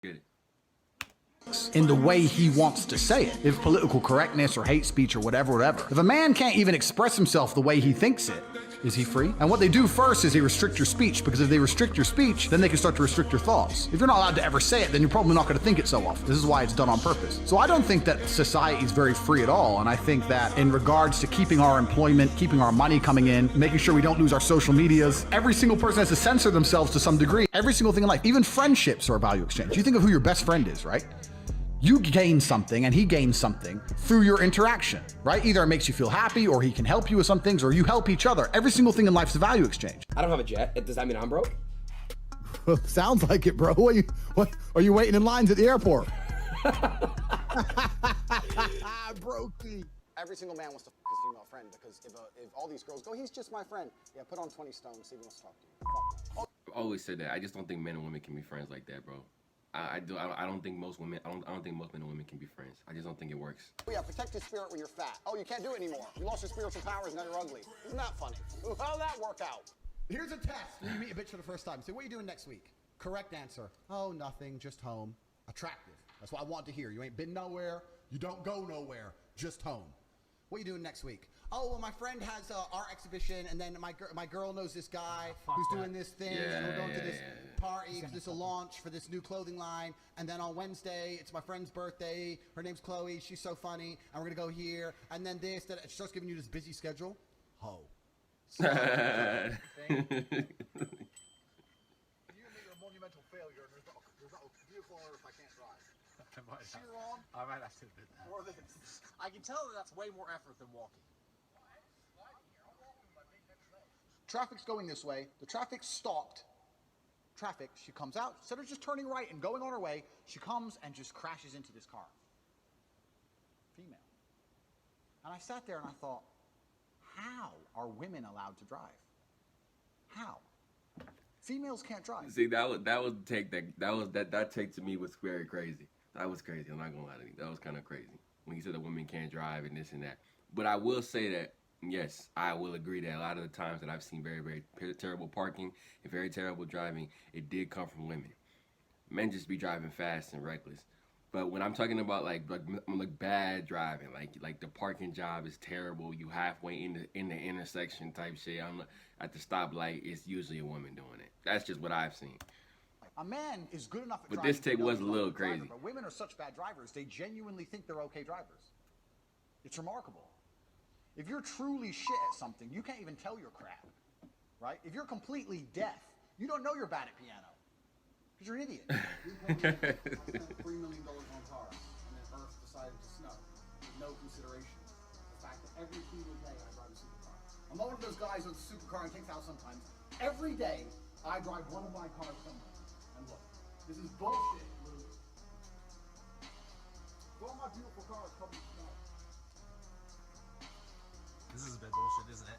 Get it. In the way he wants to say it. If political correctness or hate speech or whatever. If a man can't even express himself the way he thinks it, is he free? And what they do first is they restrict your speech, because if they restrict your speech, then they can start to restrict your thoughts. If you're not allowed to ever say it, then you're probably not going to think it so often. This is why it's done on purpose. So I don't think that society is very free at all. And I think that in regards to keeping our employment, keeping our money coming in, making sure we don't lose our social medias, every single person has to censor themselves to some degree. Every single thing in life, even friendships are a value exchange. You think of who your best friend is, right? You gain something and he gains something through your interaction, right? Either it makes you feel happy or he can help you with some things or you help each other. Every single thing in life is a value exchange. I don't have a jet. Does that mean I'm broke? Well, sounds like it, bro. What are you waiting in lines at the airport? Brokey. Every single man wants to f his female friend because if all these girls go, he's just my friend. Yeah, put on 20 stones, see if he wants to talk to you. I've always said that. I just don't think men and women can be friends like that, bro. I don't think most women. I don't think most men and women can be friends. I just don't think it works. Oh yeah, protect your spirit when you're fat. Oh, you can't do it anymore. You lost your spiritual powers, now you're ugly. Isn't that funny? Ooh, how'd that work out? Here's a test. When you meet a bitch for the first time, say, what are you doing next week? Correct answer. Oh, nothing, just home. Attractive. That's what I want to hear. You ain't been nowhere. You don't go nowhere. Just home. What are you doing next week? Oh, well, my friend has an art exhibition, and then my girl knows this guy who's doing this thing, and we're going to this party, this is a launch for this new clothing line, and then on Wednesday, it's my friend's birthday, her name's Chloe, she's so funny, and we're gonna go here, and then this, that. She starts giving you this busy schedule. Ho. You and me are a monumental failure, and there's not a vehicle on earth I can't drive. I might have to admit that. Or this. I can tell that that's way more effort than walking. Traffic's going this way. The traffic stopped. Traffic, she comes out. Instead of just turning right and going on her way, she comes and just crashes into this car. Female. And I sat there and I thought, how are women allowed to drive? How? Females can't drive. See, that take to me was very crazy. That was crazy. I'm not gonna lie to you. That was kind of crazy when you said that women can't drive and this and that. But I will say that, yes, I will agree that a lot of the times that I've seen very, very terrible parking and very terrible driving, it did come from women. Men just be driving fast and reckless. But when I'm talking about like bad driving, like the parking job is terrible, you halfway in the intersection type shit, I'm at the stoplight, it's usually a woman doing it. That's just what I've seen. A man is good enough at but driving. This take was a little crazy. Driver, but women are such bad drivers, they genuinely think they're okay drivers. It's remarkable. If you're truly shit at something, you can't even tell you're crap, right? If you're completely deaf, you don't know you're bad at piano, because you're an idiot. I spent $3 million on cars, and then Earth decided to snow, with no consideration. The fact that every single day I drive a supercar. I'm not one of those guys with a supercar and takes out sometimes. Every day, I drive one of my cars somewhere. And look, this is bullshit, Luke. All my beautiful cars covered in snow. This is a bit bullshit, isn't it?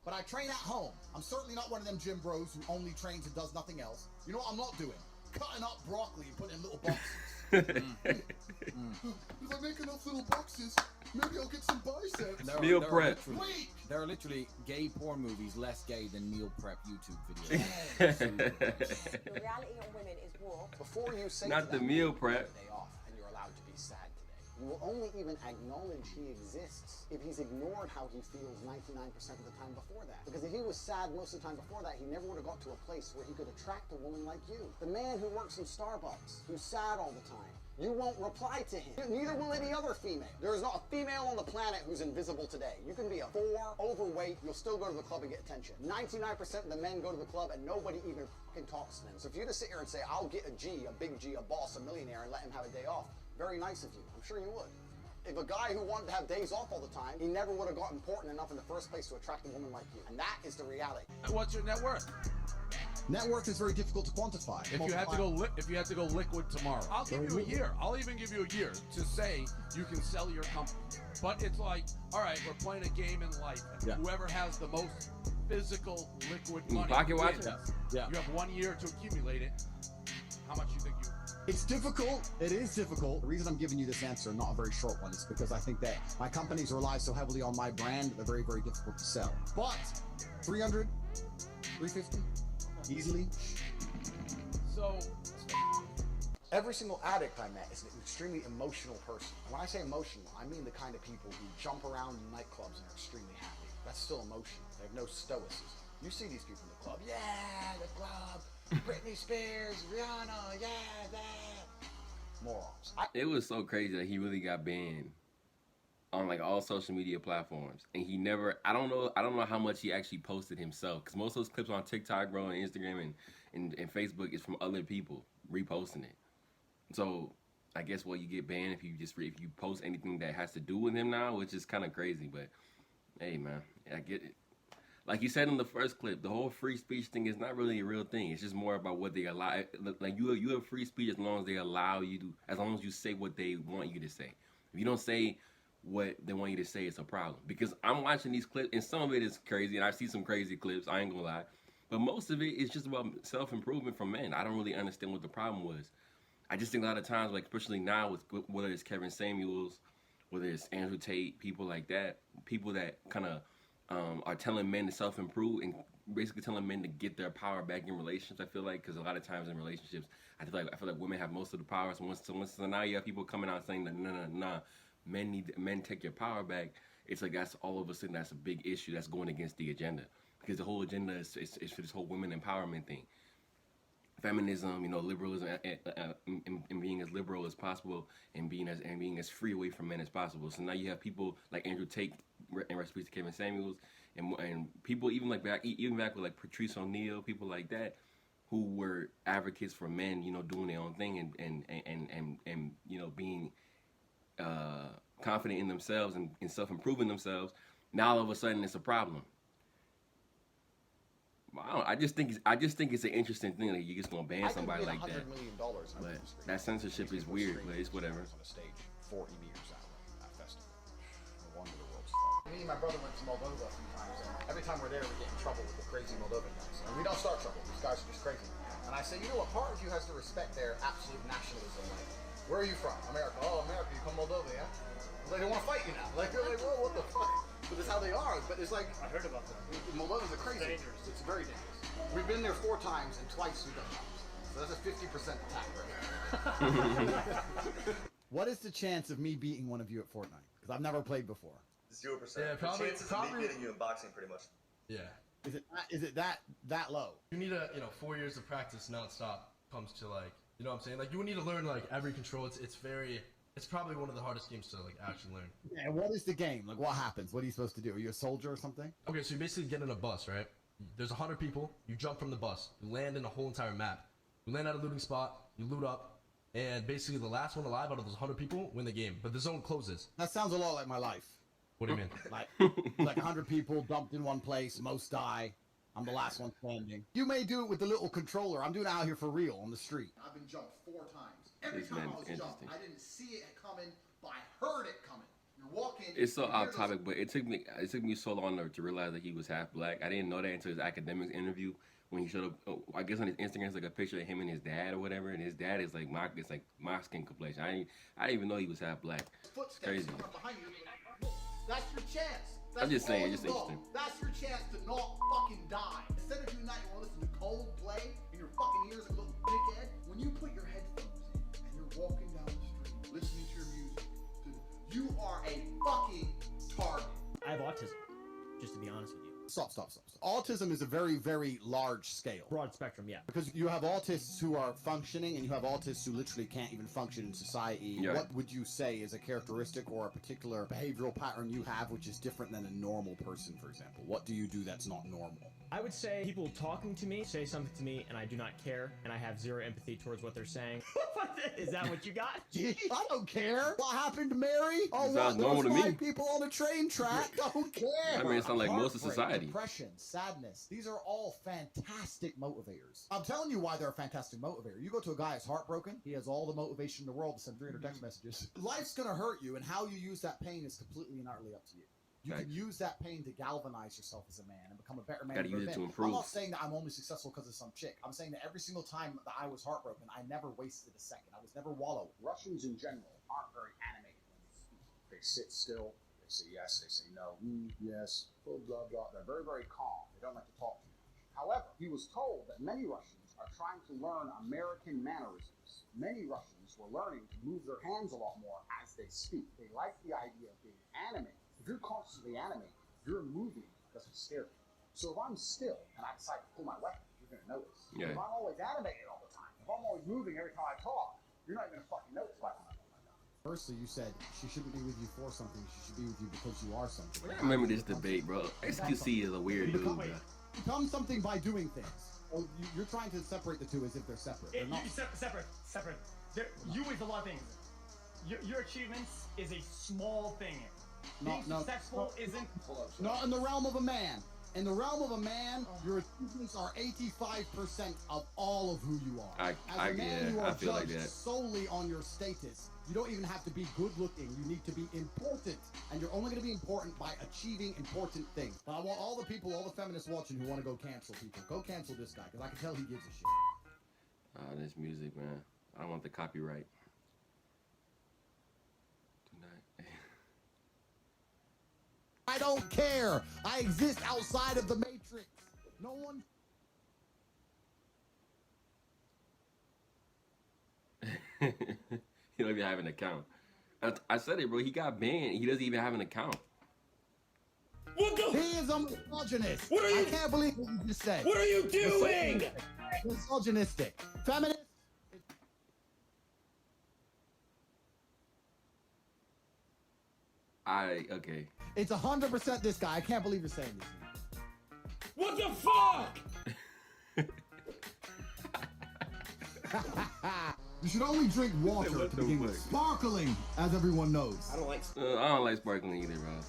But I train at home. I'm certainly not one of them gym bros who only trains and does nothing else. You know what I'm not doing? Cutting up broccoli and putting it in little boxes. If I make enough little boxes, maybe I'll get some biceps. Meal prep. There are literally gay porn movies less gay than meal prep YouTube videos. The reality on women is war. Before you say Not the meal prep. day off and you're allowed to be sad today. You will only even acknowledge he exists if he's ignored how he feels 99% of the time before that. Because if he was sad most of the time before that, he never would have got to a place where he could attract a woman like you. The man who works in Starbucks, who's sad all the time, you won't reply to him. Neither will any other female. There is not a female on the planet who's invisible today. You can be a 4, overweight, you'll still go to the club and get attention. 99% of the men go to the club and nobody even fucking talks to them. So if you just sit here and say, I'll get a G, a big G, a boss, a millionaire, and let him have a day off, very nice of you. I'm sure you would. If a guy who wanted to have days off all the time, he never would have got important enough in the first place to attract a woman like you. And that is the reality. What's your net worth? Net worth is very difficult to quantify. If you had to go liquid tomorrow, I'll give you a year. I'll even give you a year to say you can sell your company. But it's like, all right, we're playing a game in life. And whoever has the most physical liquid money Pocket watch? wins. You have 1 year to accumulate it. How much you think you? It's difficult. It is difficult. The reason I'm giving you this answer, not a very short one, is because I think that my companies rely so heavily on my brand that they're very, very difficult to sell. But 300, 350, easily. So Every single addict I met is an extremely emotional person. And when I say emotional, I mean the kind of people who jump around in nightclubs and are extremely happy. That's still emotional. They have no stoicism. You see these people in the club, yeah, the club, Britney Spears, Rihanna, yeah, that. Morons. It was so crazy that he really got banned on like all social media platforms, and he never. I don't know how much he actually posted himself, because most of those clips on TikTok, bro, and Instagram and Facebook is from other people reposting it. So I guess you get banned if you post anything that has to do with him now, which is kind of crazy. But hey, man, I get it. Like you said in the first clip, the whole free speech thing is not really a real thing. It's just more about what they allow. Like you have free speech as long as they allow you to, as long as you say what they want you to say. If you don't say what they want you to say, it's a problem. Because I'm watching these clips, and some of it is crazy, and I see some crazy clips, I ain't gonna lie. But most of it is just about self-improvement from men. I don't really understand what the problem was. I just think a lot of times, like especially now, with whether it's Kevin Samuels, whether it's Andrew Tate, people like that, people that kind of are telling men to self-improve and basically telling men to get their power back in relationships. I feel like, because a lot of times in relationships, I feel like women have most of the power. So now you have people coming out saying that no, men take your power back. It's like that's all of a sudden that's a big issue that's going against the agenda, because the whole agenda is for this whole women empowerment thing. Feminism, liberalism, and being as liberal as possible, and being as free away from men as possible. So now you have people like Andrew Tate, and rest in peace to Kevin Samuels, and people even back with like Patrice O'Neal, people like that, who were advocates for men, doing their own thing and being confident in themselves and self-improving themselves. Now all of a sudden it's a problem. I just think it's an interesting thing that you're just gonna ban somebody like that. But that censorship is weird, but it's whatever. On a stage 40 meters out of that festival. No wonder the world's fucked. Me and my brother went to Moldova a few times, and every time we're there, we get in trouble with the crazy Moldovan guys. And we don't start trouble; these guys are just crazy. And I say, what? Part of you has to respect their absolute nationalism. Like, where are you from? America. Oh, America. You come Moldova, yeah? They don't want to fight you now. Like, they're like, whoa, what the fuck? But that's how they are. But it's like, I heard about that. Moldovans are crazy. It's dangerous. It's very dangerous. We've been there 4 times, and twice we got bombs. So that's a 50% attack rate. What is the chance of me beating one of you at Fortnite? Because I've never played before. 0%. Yeah, probably. The chances of me beating you in boxing, pretty much. Yeah. Is it that low? You need 4 years of practice nonstop. Comes to like, you know what I'm saying? Like you would need to learn like every control. It's probably one of the hardest games to like actually learn. Yeah, and what is the game? Like what happens? What are you supposed to do? Are you a soldier or something? Okay, so you basically get in a bus, right? There's 100 people. You jump from the bus. You land in a whole entire map. You land at a looting spot. You loot up, and basically the last one alive out of those 100 people win the game. But the zone closes. That sounds a lot like my life. What do you mean? Like 100 people dumped in one place. Most die. I'm the last one standing. You may do it with the little controller. I'm doing it out here for real on the street. I've been jumped 4 times. Every time I was jumped, I didn't see it coming, but I heard it coming. You're walking. It's so off topic, but it took me so long to realize that he was half black. I didn't know that until his academics interview when he showed up. I guess on his Instagram, it's like a picture of him and his dad or whatever, and his dad is like my skin complexion. I didn't even know he was half black. Footsteps Crazy. coming up behind you. That's your chance. I'm just saying, it's just interesting. That's your chance to not fucking die. Instead of you not you want to listen to Coldplay in your fucking ears like a little dickhead, when you put your headphones in and you're walking down the street listening to your music, you are a fucking target. I have autism, just to be honest with you. Stop. Autism is a very, very large scale. Broad spectrum, yeah. Because you have autists who are functioning and you have autists who literally can't even function in society. Yeah. What would you say is a characteristic or a particular behavioral pattern you have which is different than a normal person, for example? What do you do that's not normal? I would say people talking to me say something to me and I do not care and I have 0 empathy towards what they're saying. Is that what you got? I don't care. What happened to Mary? Oh, sounds normal to me. People on a train track don't care. I mean, it sounds like most of society. Depression, sadness. These are all fantastic motivators. I'm telling you why they're a fantastic motivator. You go to a guy who's heartbroken. He has all the motivation in the world to send 300 text messages. Life's gonna hurt you, and how you use that pain is completely and utterly up to you. You can use that pain to galvanize yourself as a man and become a better man. Gotta use it to improve. I'm not saying that I'm only successful because of some chick. I'm saying that every single time that I was heartbroken, I never wasted a second. I was never wallowed. Russians in general aren't very animated when they speak. They sit still. They say yes. They say no. Yes. Blah, blah, blah. They're very, very calm. They don't like to talk too much. However, he was told that many Russians are trying to learn American mannerisms. Many Russians were learning to move their hands a lot more as they speak. They like the idea of being animated. If you're constantly animated, you're moving because it's scary. So if I'm still and I decide to pull my weapon, you're going to notice. Yeah. If I'm always animated all the time, if I'm always moving every time I talk, you're not going to fucking notice if I pull my gun. Firstly, you said she shouldn't be with you for something. She should be with you because you are something. I remember this debate, bro. XQC is a weird dude, bro. Become something by doing things. Oh, you're trying to separate the two as if they're separate. They're not. Separate. You is a lot of things. Your achievements is a small thing. Being successful isn't. Not in the realm of a man. In the realm of a man, your achievements are 85% of all of who you are. As a man, you are feel like judged that. solely on your status. You don't even have to be good looking. You need to be important. And you're only going to be important by achieving important things. But I want all the people, all the feminists watching who want to go cancel people. Go cancel this guy, because I can tell he gives a shit. This music, man. I don't want the copyright. I don't care. I exist outside of the Matrix. No one. He don't even have an account. I said it, bro. He got banned. He doesn't even have an account. What the? He is a misogynist. What are you? I can't believe what you just said. What are you doing? Misogynistic. Feminist. Okay. It's 100% this guy. I can't believe you're saying this. What the fuck? You should only drink water to begin with. Sparkling, as everyone knows. I don't like. I don't like sparkling either, bro.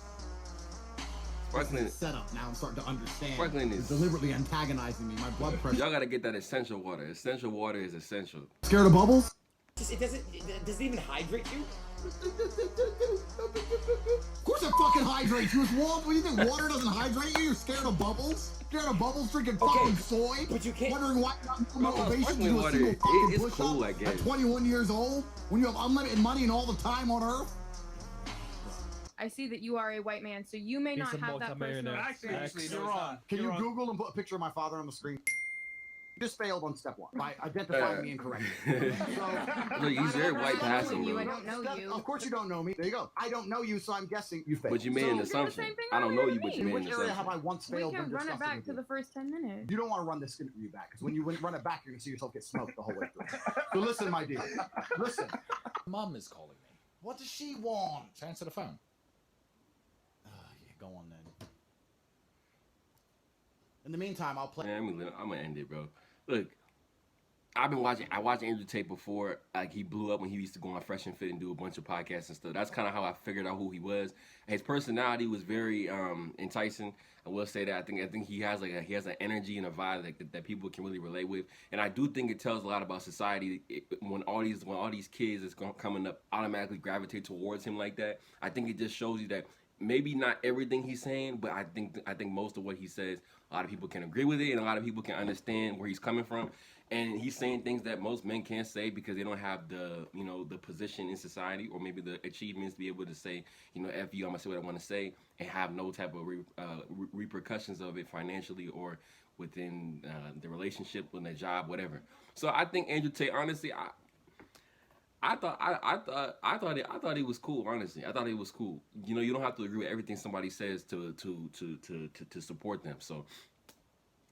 Sparkling setup. Now I'm starting to understand. Sparkling is deliberately antagonizing me. My blood pressure. Y'all gotta get that essential water. Essential water is essential. Scared of bubbles? It doesn't even hydrate you. Of course it fucking hydrates you. It's water. What do you think? Water doesn't hydrate you? You're scared of bubbles? Scared of bubbles? Drinking fucking soy? But you can't. Wondering why you have no motivation to do a single fucking it's push-up cool, I guess. at 21 years old? When you have unlimited money and all the time on Earth? I see that you are a white man, so you may not have that personal experience. Actually, you're wrong. Can you Google and put a picture of my father on the screen? You just failed on step one by identifying me incorrectly. Look, he's very white passing, I bro. don't know you. Of course you don't know me. There you go. I don't know you, so I'm guessing you failed. But you made an assumption. I don't know you, but you made an In which area assumption. have I once We failed can when run it discussing back with to you? the first 10 minutes. You don't want to run this interview back, because when you run it back, you're going to see yourself get smoked the whole way through. So listen, my dear. Listen. Mom is calling me. What does she want? Answer the phone. Yeah, go on then. In the meantime, I'll play. Man, I'm gonna end it, bro. Look, I watched Andrew Tate before. Like, he blew up when he used to go on Fresh and Fit and do a bunch of podcasts and stuff. That's kind of how I figured out who he was. His personality was very enticing. I will say that I think he has an energy and a vibe that people can really relate with. And I do think it tells a lot about society when all these kids is coming up automatically gravitate towards him like that. I think it just shows you that maybe not everything he's saying, but I think most of what he says, a lot of people can agree with it, and a lot of people can understand where he's coming from. And he's saying things that most men can't say because they don't have the position in society or maybe the achievements to be able to say, F you, I'm gonna say what I want to say, and have no type of repercussions of it financially or within the relationship, with the job, whatever. So I think Andrew Tate, honestly, I thought it was cool. Honestly, I thought it was cool. You don't have to agree with everything somebody says to support them. So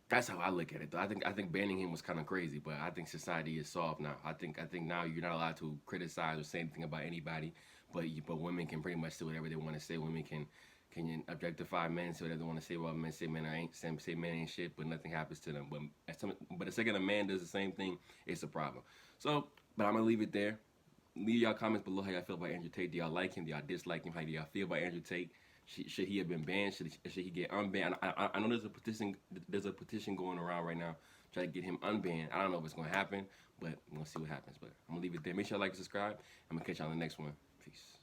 that's how I look at it. Though I think banning him was kind of crazy, but I think society is soft now. I think now you're not allowed to criticize or say anything about anybody, but women can pretty much say whatever they want to say. Women can objectify men, say whatever they want to say about men. Say men ain't shit, but nothing happens to them. But the second a man does the same thing, it's a problem. So, but I'm gonna leave it there. Leave y'all comments below how y'all feel about Andrew Tate. Do y'all like him? Do y'all dislike him? How do y'all feel about Andrew Tate? Should he have been banned? Should he get unbanned? I know there's a petition going around right now trying to get him unbanned. I don't know if it's going to happen, but we're going to see what happens. But I'm going to leave it there. Make sure you like and subscribe. I'm going to catch y'all on the next one. Peace.